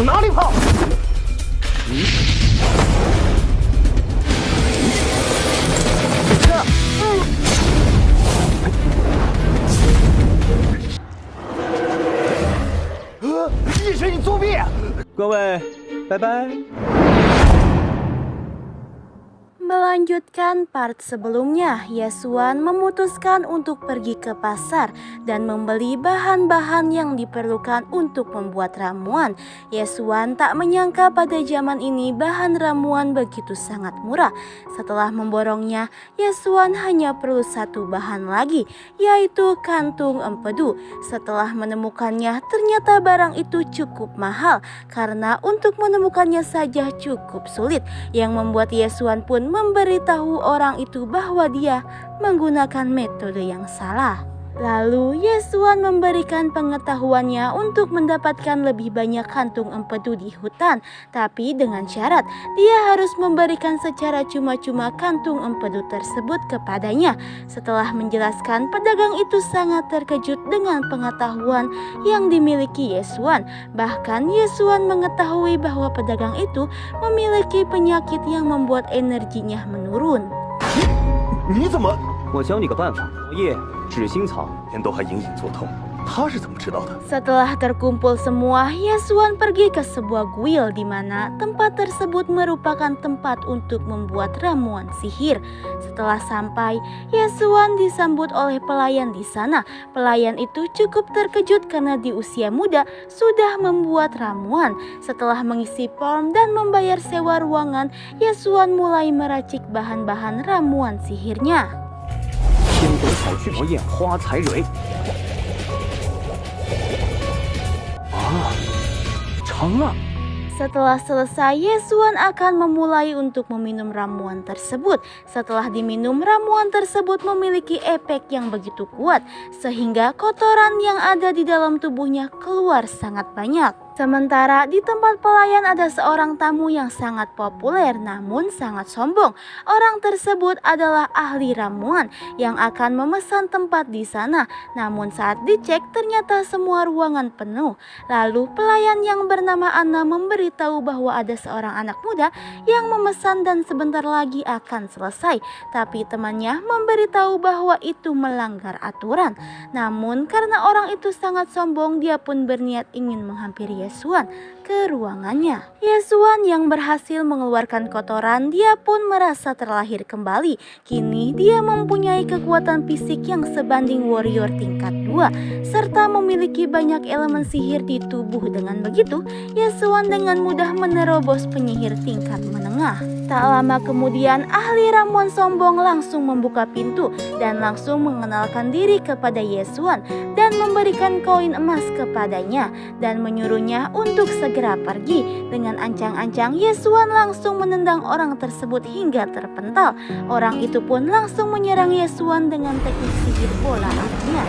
往哪里跑？叶神，你作弊！各位，拜拜。 Melanjutkan part sebelumnya, Yasuan memutuskan untuk pergi ke pasar dan membeli bahan-bahan yang diperlukan untuk membuat ramuan. Yasuan tak menyangka pada zaman ini bahan ramuan begitu sangat murah. Setelah memborongnya, Yasuan hanya perlu satu bahan lagi, yaitu kantung empedu. Setelah menemukannya, ternyata barang itu cukup mahal karena untuk menemukannya saja cukup sulit, yang membuat Yasuan pun memberitahu orang itu bahwa dia menggunakan metode yang salah. Lalu Yasuan memberikan pengetahuannya untuk mendapatkan lebih banyak kantung empedu di hutan, tapi dengan syarat dia harus memberikan secara cuma-cuma kantung empedu tersebut kepadanya. Setelah menjelaskan, pedagang itu sangat terkejut dengan pengetahuan yang dimiliki Yasuan. Bahkan Yasuan mengetahui bahwa pedagang itu memiliki penyakit yang membuat energinya menurun. 你怎么？ 我教你个办法，熬夜、止心草。 天都还隐隐作痛，他是怎么知道的？ Setelah terkumpul semua, Yasuan pergi ke sebuah kuil di mana tempat tersebut merupakan tempat untuk membuat ramuan sihir. Setelah sampai, Yasuan disambut oleh pelayan di sana. Pelayan itu cukup terkejut karena di usia muda sudah membuat ramuan. Setelah mengisi form dan membayar sewa ruangan, Yasuan mulai meracik bahan-bahan ramuan sihirnya. 天斗草去熬夜花彩蕊。啊，成了。 Setelah selesai, Yasuan akan memulai untuk meminum ramuan tersebut. Setelah diminum, ramuan tersebut memiliki efek yang begitu kuat, sehingga kotoran yang ada di dalam tubuhnya keluar sangat banyak. Sementara di tempat pelayan ada seorang tamu yang sangat populer namun sangat sombong. Orang tersebut adalah ahli ramuan yang akan memesan tempat di sana. Namun saat dicek ternyata semua ruangan penuh. Lalu pelayan yang bernama Anna memberitahu bahwa ada seorang anak muda yang memesan dan sebentar lagi akan selesai. Tapi temannya memberitahu bahwa itu melanggar aturan. Namun karena orang itu sangat sombong, dia pun berniat ingin menghampiri Yasuan ke ruangannya. Yasuan yang berhasil mengeluarkan kotoran, dia pun merasa terlahir kembali. Kini dia mempunyai kekuatan fisik yang sebanding warrior tingkat 2 serta memiliki banyak elemen sihir di tubuh. Dengan begitu, Yasuan dengan mudah menerobos penyihir tingkat menengah. Tak lama kemudian, ahli ramuan sombong langsung membuka pintu dan langsung mengenalkan diri kepada Yasuan dan memberikan koin emas kepadanya dan menyuruhnya untuk segera pergi. Dengan ancang-ancang, Yasuan langsung menendang orang tersebut hingga terpental. Orang itu pun langsung menyerang Yasuan dengan teknik sihir bola apinya.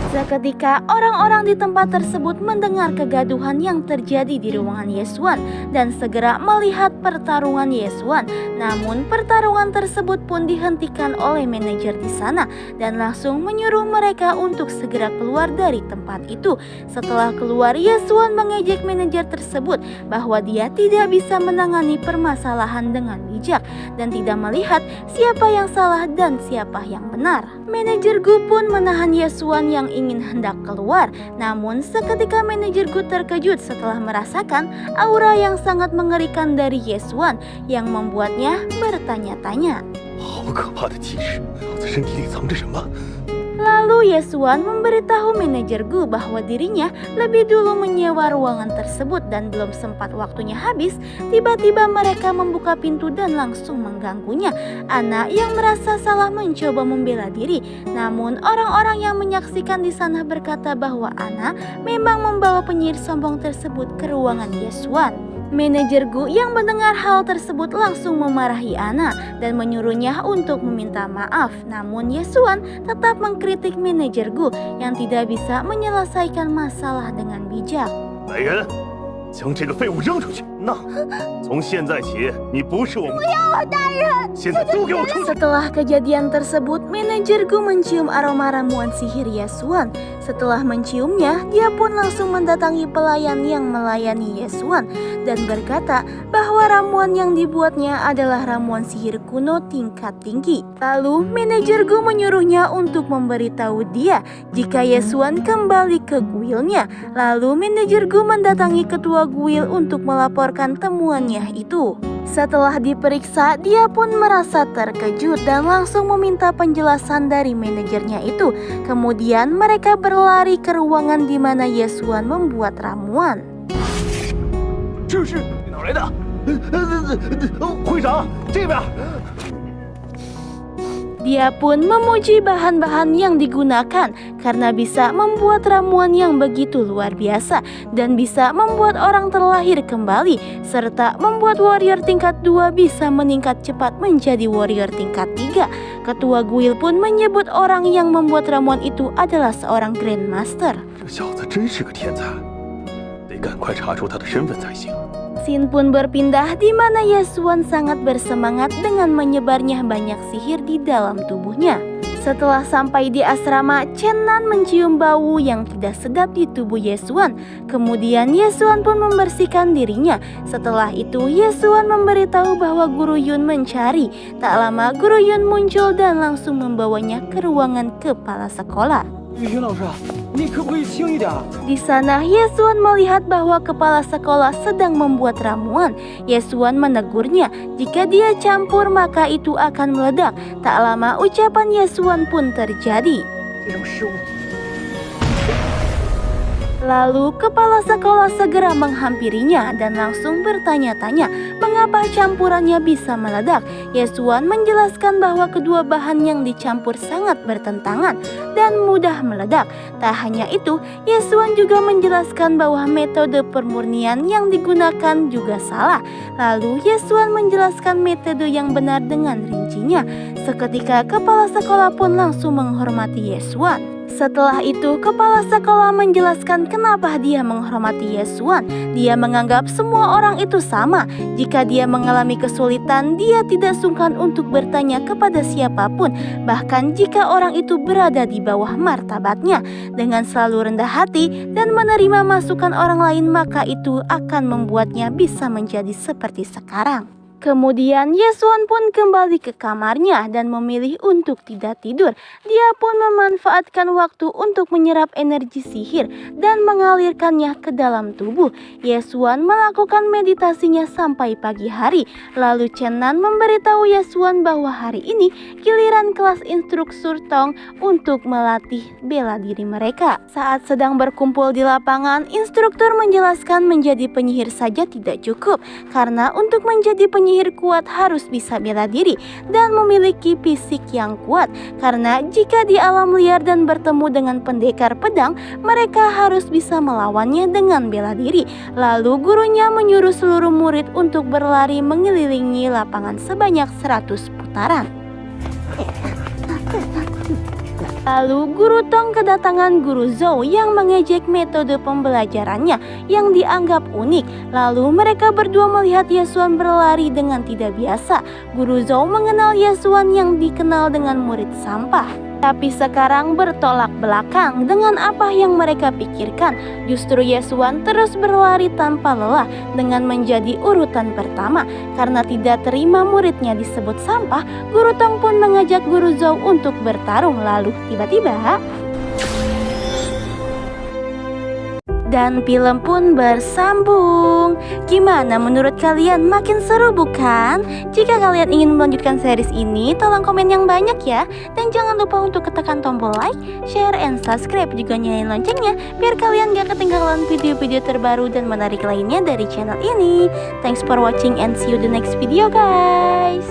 Seketika orang-orang di tempat tersebut mendengar kegaduhan yang terjadi di ruangan Yasuan dan segera melihat pertarungan Yasuan. Namun pertarungan tersebut pun dihentikan oleh manajer di sana dan langsung menyuruh mereka untuk segera keluar dari tempat itu. Setelah keluar, Yasuan mengejek manajer tersebut bahwa dia tidak bisa menangani permasalahan dengan bijak dan tidak melihat siapa yang salah dan siapa yang benar. Manajer Gu pun menahan Yasuan yang ingin hendak keluar. Namun seketika manajer Gu terkejut setelah merasakan aura yang sangat mengerikan dari Yasuan yang membuatnya bertanya-tanya. 好可怕的气势！老子身体里藏着什么？ Lalu Yasuan memberitahu manajer Gu bahwa dirinya lebih dulu menyewa ruangan tersebut dan belum sempat waktunya habis, tiba-tiba mereka membuka pintu dan langsung mengganggunya. Anna yang merasa salah mencoba membela diri, namun orang-orang yang menyaksikan di sana berkata bahwa Anna memang membawa penyihir sombong tersebut ke ruangan Yasuan. Manajer Gu yang mendengar hal tersebut langsung memarahi Anna dan menyuruhnya untuk meminta maaf. Namun Yasuan tetap mengkritik manajer Gu yang tidak bisa menyelesaikan masalah dengan bijak. 来人，将这个废物扔出去！呐！从现在起，你不是我们。不要，大人！现在都给我出去！ Setelah kejadian tersebut, manajer Gu mencium aroma ramuan sihir Yesuan. Setelah menciumnya, dia pun langsung mendatangi pelayan yang melayani Yesuan dan berkata bahwa ramuan yang dibuatnya adalah ramuan sihir kuno tingkat tinggi. Lalu, manajer Gu menyuruhnya untuk memberitahu dia jika Yesuan kembali ke guilnya. Lalu, manajer Gu mendatangi ketua guil untuk melaporkan temuannya itu. Setelah diperiksa, dia pun merasa terkejut dan langsung meminta penjelasan dari manajernya itu. Kemudian mereka berlari ke ruangan di mana Yesuan membuat ramuan. 这是哪来的？会长，这边。 Dia pun memuji bahan-bahan yang digunakan karena bisa membuat ramuan yang begitu luar biasa dan bisa membuat orang terlahir kembali serta membuat warrior tingkat 2 bisa meningkat cepat menjadi warrior tingkat 3. Ketua guil pun menyebut orang yang membuat ramuan itu adalah seorang grandmaster. 这小子真是个天才，得赶快查出他的身份才行。 Scene pun berpindah di mana Yesuan sangat bersemangat dengan menyebarnya banyak sihir di dalam tubuhnya. Setelah sampai di asrama, Chen Nan mencium bau yang tidak sedap di tubuh Yesuan. Kemudian Yesuan pun membersihkan dirinya. Setelah itu Yesuan memberitahu bahwa Guru Yun mencari. Tak lama Guru Yun muncul dan langsung membawanya ke ruangan kepala sekolah. 云老师，你可不可以轻一点？ Di sana, Yesuan melihat bahwa kepala sekolah sedang membuat ramuan. Yesuan menegurnya, jika dia campur maka itu akan meledak. Tak lama ucapan Yesuan pun terjadi. 这种失误。 Lalu kepala sekolah segera menghampirinya dan langsung bertanya-tanya mengapa campurannya bisa meledak. Yesuan menjelaskan bahwa kedua bahan yang dicampur sangat bertentangan dan mudah meledak. Tak hanya itu, Yesuan juga menjelaskan bahwa metode pemurnian yang digunakan juga salah. Lalu Yesuan menjelaskan metode yang benar dengan rincinya. Seketika kepala sekolah pun langsung menghormati Yesuan. Setelah itu, kepala sekolah menjelaskan kenapa dia menghormati Yesuan. Dia menganggap semua orang itu sama. Jika dia mengalami kesulitan, dia tidak sungkan untuk bertanya kepada siapapun. Bahkan jika orang itu berada di bawah martabatnya. Dengan selalu rendah hati dan menerima masukan orang lain, maka itu akan membuatnya bisa menjadi seperti sekarang. Kemudian Yesuan pun kembali ke kamarnya dan memilih untuk tidak tidur. Dia pun memanfaatkan waktu untuk menyerap energi sihir dan mengalirkannya ke dalam tubuh. Yesuan melakukan meditasinya sampai pagi hari. Lalu Chen Nan memberitahu Yesuan bahwa hari ini giliran kelas instruktur Tong untuk melatih bela diri mereka. Saat sedang berkumpul di lapangan, instruktur menjelaskan menjadi penyihir saja tidak cukup karena untuk menjadi penyihir kuat harus bisa bela diri dan memiliki fisik yang kuat. Karena jika di alam liar dan bertemu dengan pendekar pedang, mereka harus bisa melawannya dengan bela diri. Lalu gurunya menyuruh seluruh murid untuk berlari mengelilingi lapangan sebanyak 100 putaran. Lalu Guru Tong kedatangan Guru Zhou yang mengejek metode pembelajarannya yang dianggap unik. Lalu mereka berdua melihat Yesuan berlari dengan tidak biasa. Guru Zhou mengenal Yesuan yang dikenal dengan murid sampah. Tapi sekarang bertolak belakang dengan apa yang mereka pikirkan. Justru Yesuan terus berlari tanpa lelah dengan menjadi urutan pertama. Karena tidak terima muridnya disebut sampah, Guru Tong pun mengajak Guru Zhou untuk bertarung. Lalu tiba-tiba dan film pun bersambung. Gimana menurut kalian? Makin seru bukan? Jika kalian ingin melanjutkan series ini, tolong komen yang banyak ya. Dan jangan lupa untuk tekan tombol like, share, and subscribe. Juga nyalain loncengnya biar kalian gak ketinggalan video-video terbaru dan menarik lainnya dari channel ini. Thanks for watching and see you the next video guys.